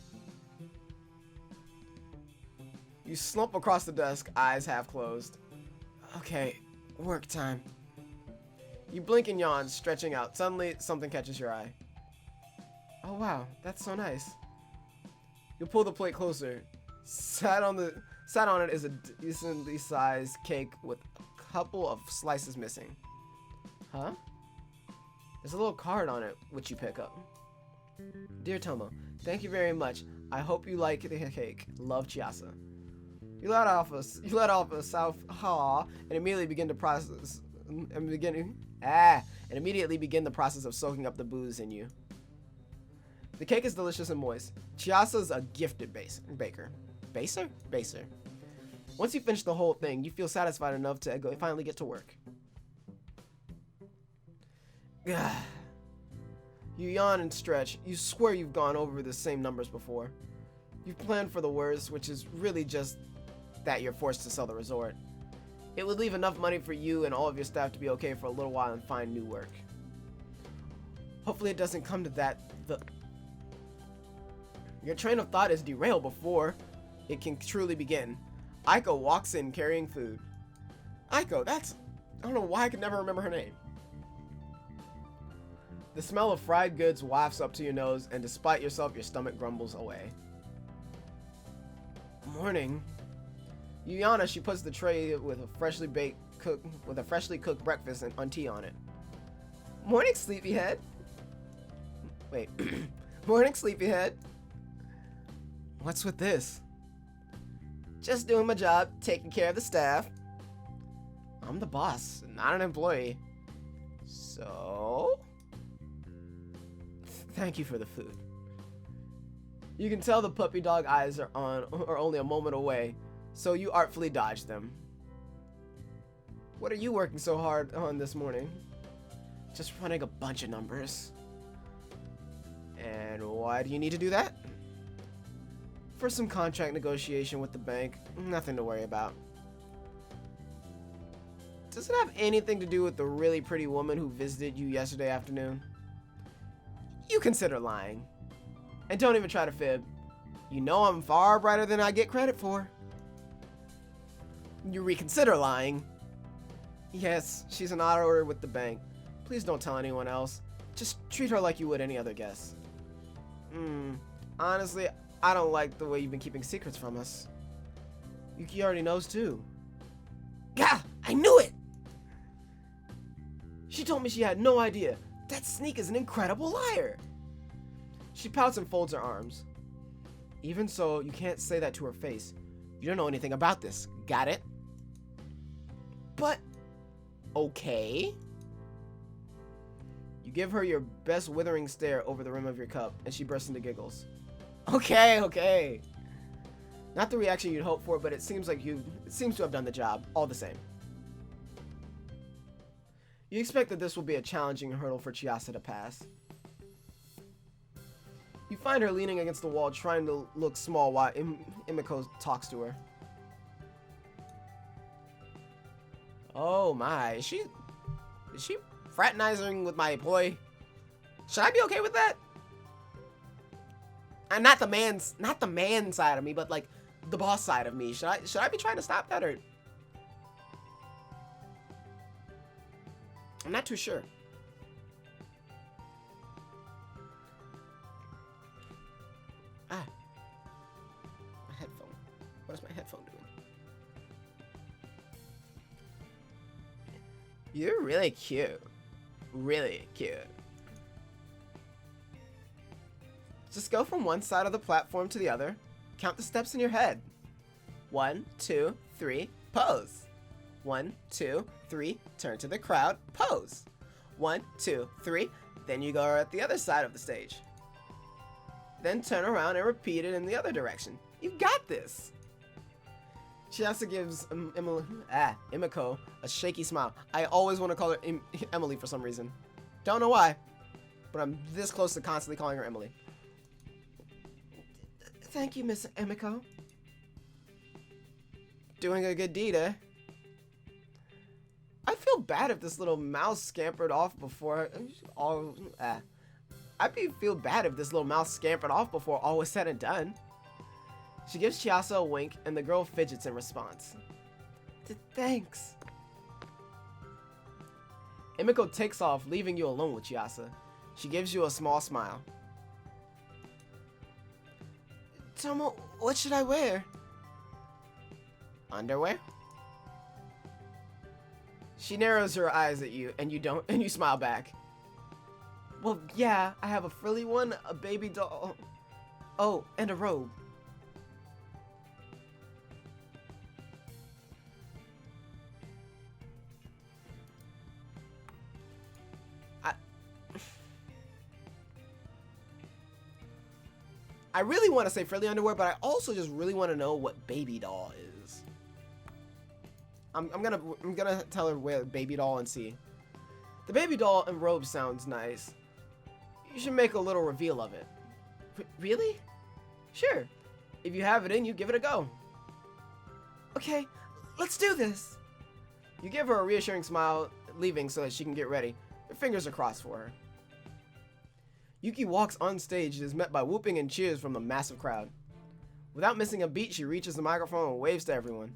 You slump across the desk, eyes half closed. Okay, work time. You blink and yawn, stretching out. Suddenly, something catches your eye. Oh wow, that's so nice. You pull the plate closer. Sat on it is a decently sized cake with a couple of slices missing. Huh? There's a little card on it, which you pick up. Dear Tomo, thank you very much. I hope you like the cake. Love, Chiasa. You let off a south haw and immediately begin the process and immediately begin the process of soaking up the booze in you. The cake is delicious and moist. Chiasa's a gifted baker. Baser? Once you finish the whole thing, you feel satisfied enough to finally get to work. You yawn and stretch. You swear you've gone over the same numbers before. You've planned for the worst, which is really just that you're forced to sell the resort. It would leave enough money for you and all of your staff to be okay for a little while and find new work. Hopefully it doesn't come to that. Your train of thought is derailed before it can truly begin. Aiko walks in carrying food. Aiko, I don't know why I can never remember her name. The smell of fried goods wafts up to your nose, and despite yourself, your stomach grumbles away. Morning. You yawn as she puts the tray with a freshly cooked breakfast and tea on it. Morning, sleepyhead. Wait. Morning, sleepyhead. What's with this? Just doing my job, taking care of the staff. I'm the boss, not an employee. So? Thank you for the food. You can tell the puppy dog eyes are only a moment away, so you artfully dodge them. What are you working so hard on this morning? Just running a bunch of numbers. And why do you need to do that? For some contract negotiation with the bank. Nothing to worry about. Does it have anything to do with the really pretty woman who visited you yesterday afternoon? You consider lying. And don't even try to fib. You know I'm far brighter than I get credit for. You reconsider lying. Yes, she's an auditor with the bank. Please don't tell anyone else. Just treat her like you would any other guest. Honestly, I don't like the way you've been keeping secrets from us. Yuki already knows too. Gah! I knew it! She told me she had no idea. That sneak is an incredible liar. She pouts and folds her arms. Even so, you can't say that to her face. You don't know anything about this. Got it? But, okay. You give her your best withering stare over the rim of your cup, and she bursts into giggles. Okay. Not the reaction you'd hope for, but it seems to have done the job, all the same. You expect that this will be a challenging hurdle for Chiasa to pass. You find her leaning against the wall, trying to look small while Imiko talks to her. Oh my, is she fraternizing with my boy? Should I be okay with that? And not the man side of me, but like the boss side of me. Should I be trying to stop that, or? I'm not too sure. My headphone. What is my headphone doing? You're really cute. Really cute. Just go from one side of the platform to the other. Count the steps in your head. 1, 2, 3, pose. 1, 2, 3, turn to the crowd, pose. 1, 2, 3, then you go at the other side of the stage. Then turn around and repeat it in the other direction. You got this. She also gives Imiko a shaky smile. I always want to call her Emily for some reason. Don't know why, but I'm this close to constantly calling her Emily. Thank you, Miss Emiko. Doing a good deed, eh? I feel bad if this little mouse scampered off before all. Feel bad if this little mouse scampered off before all was said and done. She gives Chiasa a wink, and the girl fidgets in response. Thanks. Imiko takes off, leaving you alone with Chiasa. She gives you a small smile. Tomo, what should I wear? Underwear? She narrows her eyes at you, and you smile back. Well, yeah, I have a frilly one, a baby doll. Oh, and a robe. I really want to say frilly underwear, but I also just really want to know what baby doll is. I'm gonna tell her where baby doll and see. The baby doll and robe sounds nice. You should make a little reveal of it. Really? Sure. If you have it in you, give it a go. Okay, let's do this. You give her a reassuring smile, leaving so that she can get ready. Her fingers are crossed for her. Yuki walks on stage and is met by whooping and cheers from the massive crowd. Without missing a beat, she reaches the microphone and waves to everyone.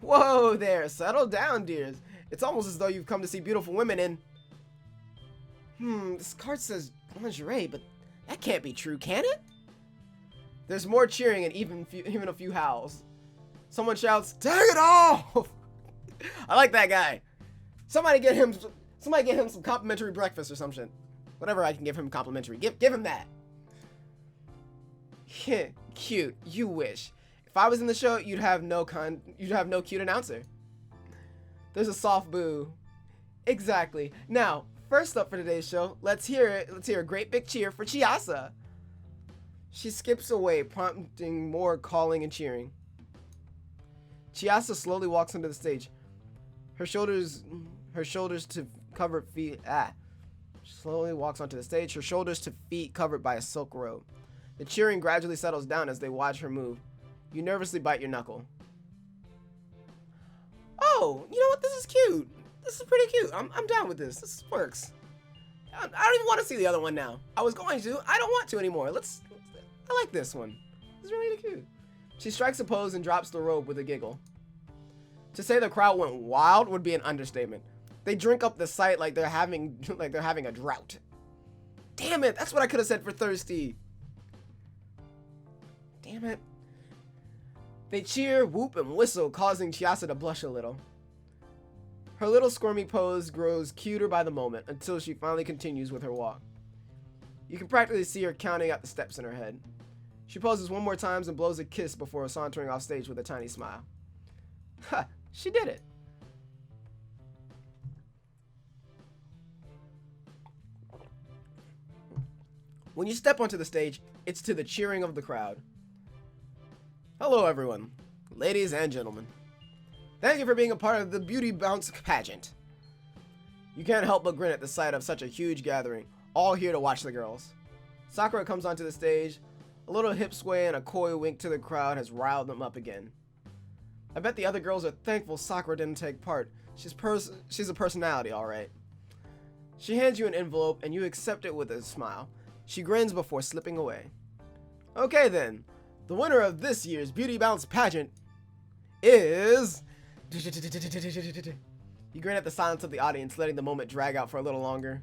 Whoa there, settle down, dears. It's almost as though you've come to see beautiful women in... this card says lingerie, but that can't be true, can it? There's more cheering and even a few howls. Someone shouts, "Take it off!" I like that guy. Somebody get him some complimentary breakfast or some shit. Whatever I can give him complimentary. Give him that. Cute. You wish. If I was in the show, you'd have no cute announcer. There's a soft boo. Exactly. Now, first up for today's show, let's hear a great big cheer for Chiasa. She skips away, prompting more calling and cheering. Chiasa slowly walks onto the stage. Her shoulders to cover feet. Slowly walks onto the stage, her shoulders to feet covered by a silk robe. The cheering gradually settles down as they watch her move. You nervously bite your knuckle. Oh, you know what? This is cute. This is pretty cute. I'm down with this. This works. I don't even want to see the other one now. I was going to. I don't want to anymore. I like this one. This is really cute. She strikes a pose and drops the robe with a giggle. To say the crowd went wild would be an understatement. They drink up the sight like they're having a drought. Damn it, that's what I could have said for thirsty. Damn it. They cheer, whoop, and whistle, causing Chiasa to blush a little. Her little squirmy pose grows cuter by the moment until she finally continues with her walk. You can practically see her counting out the steps in her head. She poses one more time and blows a kiss before sauntering off stage with a tiny smile. Ha, she did it. When you step onto the stage, it's to the cheering of the crowd. Hello everyone, ladies and gentlemen. Thank you for being a part of the Beauty Bounce pageant. You can't help but grin at the sight of such a huge gathering, all here to watch the girls. Sakura comes onto the stage. A little hip sway and a coy wink to the crowd has riled them up again. I bet the other girls are thankful Sakura didn't take part. She's a personality, alright. She hands you an envelope and you accept it with a smile. She grins before slipping away. Okay then, the winner of this year's Beauty Bounce pageant is... You grin at the silence of the audience, letting the moment drag out for a little longer.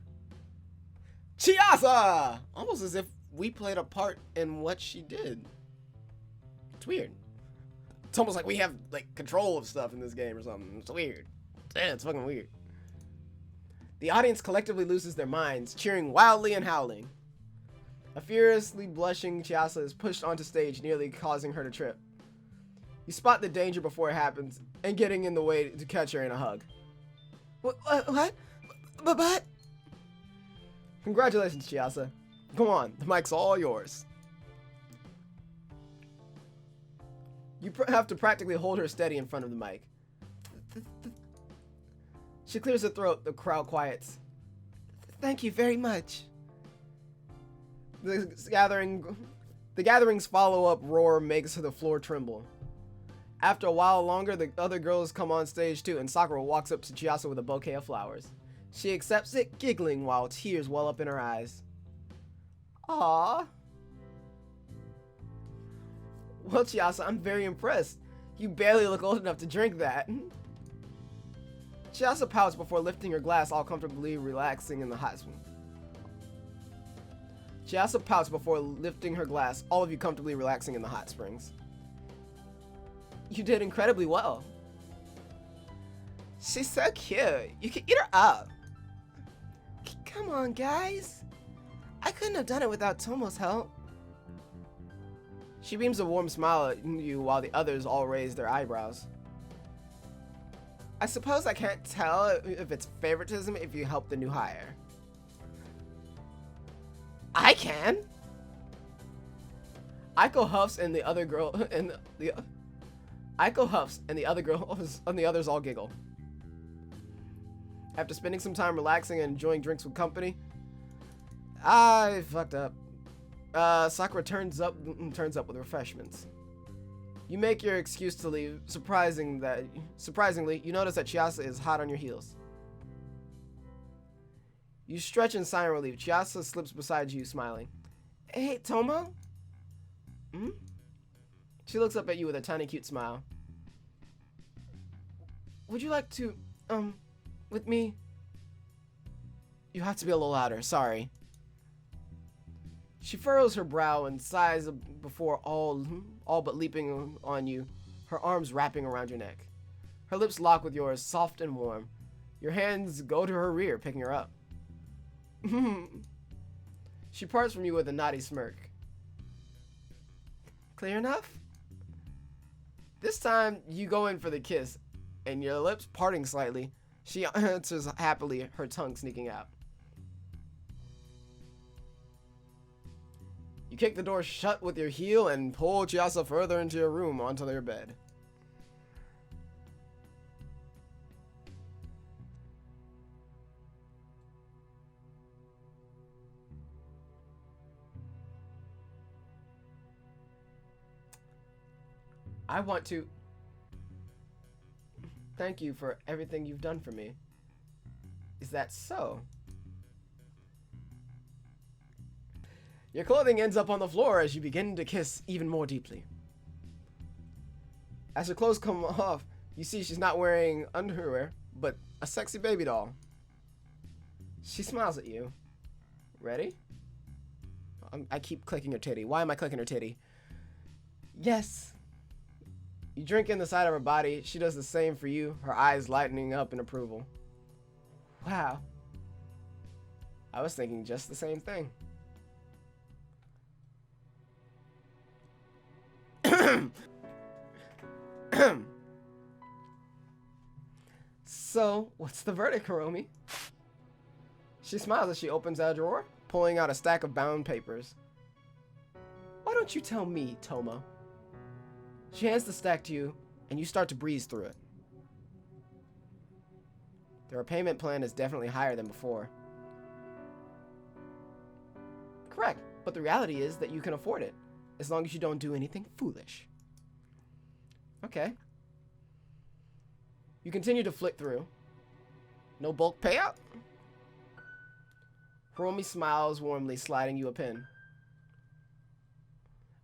Chiasa! Almost as if we played a part in what she did. It's weird. It's almost like we have control of stuff in this game or something. It's weird. Yeah, it's fucking weird. The audience collectively loses their minds, cheering wildly and howling. A furiously blushing Chiasa is pushed onto stage, nearly causing her to trip. You spot the danger before it happens, and getting in the way to catch her in a hug. What? But? Congratulations, Chiasa. Come on, the mic's all yours. You have to practically hold her steady in front of the mic. She clears her throat, the crowd quiets. Thank you very much. The gathering's follow-up roar makes the floor tremble. After a while longer, the other girls come on stage too, and Sakura walks up to Chiasa with a bouquet of flowers. She accepts it, giggling while tears well up in her eyes. Aww. Well, Chiasa, I'm very impressed. You barely look old enough to drink that. Chiasa pouts before lifting her glass, all comfortably relaxing in the hot spring. Chiasa pouts before lifting her glass, all of you comfortably relaxing in the hot springs. You did incredibly well. She's so cute. You can eat her up. Come on, guys. I couldn't have done it without Tomo's help. She beams a warm smile at you while the others all raise their eyebrows. I suppose I can't tell if it's favoritism if you help the new hire. I can. Aiko huffs and the other girl Aiko huffs and the other girls and the others all giggle. After spending some time relaxing and enjoying drinks with company, I fucked up. Sakura turns up with refreshments. You make your excuse to leave. Surprisingly, you notice that Chiasa is hot on your heels. You stretch in sigh of relief. Chiasa slips beside you, smiling. Hey, Tomo? Hmm? She looks up at you with a tiny, cute smile. Would you like to, with me? You have to be a little louder, sorry. She furrows her brow and sighs before all but leaping on you, her arms wrapping around your neck. Her lips lock with yours, soft and warm. Your hands go to her rear, picking her up. She parts from you with a naughty smirk. Clear enough? This time, you go in for the kiss, and your lips parting slightly, she answers happily, her tongue sneaking out. You kick the door shut with your heel and pull Chiasa further into your room onto their bed. I want to thank you for everything you've done for me. Is that so? Your clothing ends up on the floor as you begin to kiss even more deeply. As her clothes come off, you see she's not wearing underwear, but a sexy baby doll. She smiles at you. Ready? I keep clicking her titty. Why am I clicking her titty? Yes. You drink in the side of her body. She does the same for you, her eyes lightening up in approval. Wow. I was thinking just the same thing. So, what's the verdict, Hiromi? She smiles as she opens a drawer, pulling out a stack of bound papers. Why don't you tell me, Tomo? She hands the stack to you, and you start to breeze through it. Their payment plan is definitely higher than before. Correct, but the reality is that you can afford it, as long as you don't do anything foolish. Okay. You continue to flick through. No bulk payout? Hiromi smiles warmly, sliding you a pen.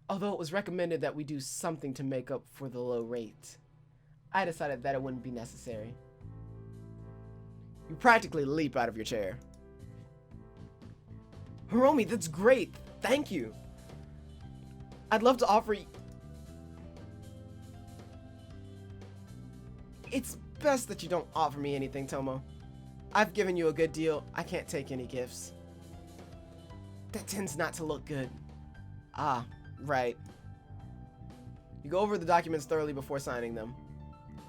Although it was recommended that we do something to make up for the low rate, I decided that it wouldn't be necessary. You practically leap out of your chair. Hiromi, that's great! Thank you! I'd love to offer you... It's best that you don't offer me anything, Tomo. I've given you a good deal. I can't take any gifts. That tends not to look good. Ah, right. You go over the documents thoroughly before signing them.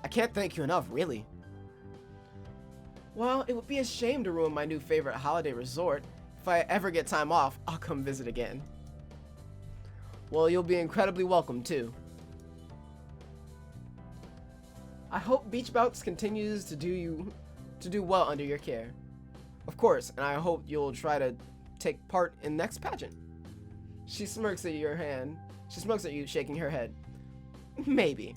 I can't thank you enough, really. Well, it would be a shame to ruin my new favorite holiday resort. If I ever get time off, I'll come visit again. Well, you'll be incredibly welcome, too. I hope Beach Bounce continues to do well under your care. Of course, and I hope you'll try to take part in next pageant. She smirks at your hand. She smirks at you, shaking her head. Maybe.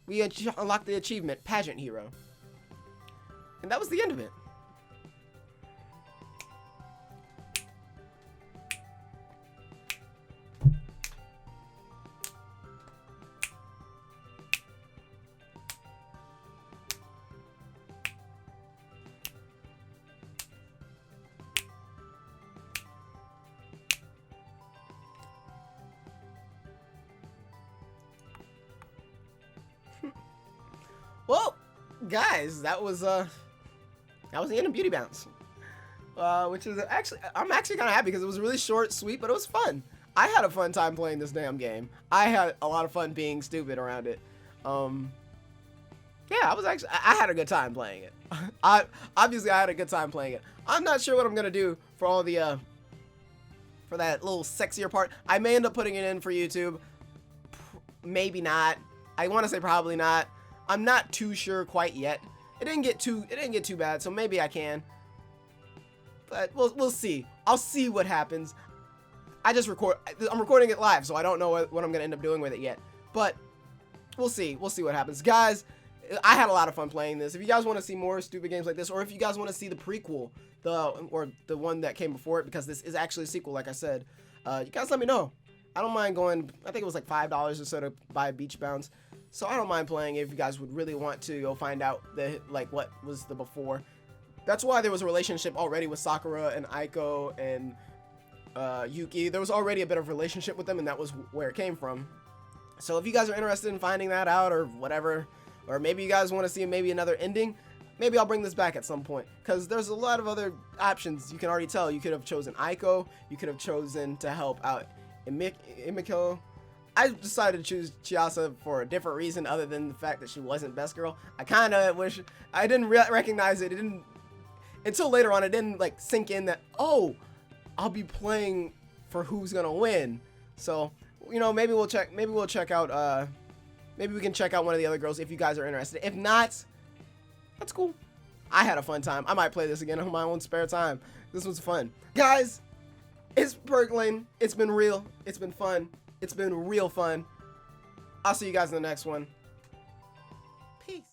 We unlocked the achievement, Pageant Hero. And that was the end of it. Well, guys, that was the end of Beauty Bounce. which is actually, I'm actually kind of happy because it was really short, sweet, but it was fun. I had a fun time playing this damn game. I had a lot of fun being stupid around it. Yeah, I had a good time playing it. Obviously I had a good time playing it. I'm not sure what I'm gonna do for all the for that little sexier part. I may end up putting it in for YouTube. Maybe not. I want to say probably not. I'm not too sure quite yet. It didn't get too bad, so maybe I can. But we'll see. I'll see what happens. I'm recording it live, so I don't know what I'm gonna end up doing with it yet. But we'll see. We'll see what happens, guys. I had a lot of fun playing this. If you guys want to see more stupid games like this, or if you guys want to see the prequel, or the one that came before it, because this is actually a sequel, like I said, you guys let me know. I don't mind going. I think it was like $5 or so to buy Beach Bounce, so I don't mind playing it if you guys would really want to go find out what was the before. That's why there was a relationship already with Sakura and Aiko and Yuki. There was already a bit of relationship with them, and that was where it came from. So if you guys are interested in finding that out or whatever, or maybe you guys want to see maybe another ending, maybe I'll bring this back at some point, because there's a lot of other options. You can already tell. You could have chosen Aiko. You could have chosen to help out Emiko. I decided to choose Chiasa for a different reason other than the fact that she wasn't best girl. I kind of wish I didn't recognize it. It didn't until later on. It didn't like sink in that, oh, I'll be playing for who's gonna win. So, you know, maybe we'll check out maybe we can check out one of the other girls if you guys are interested. If not, that's cool. I had a fun time. I might play this again on my own spare time. This was fun. Guys, it's Perk Lane. It's been real. It's been fun. It's been real fun. I'll see you guys in the next one. Peace.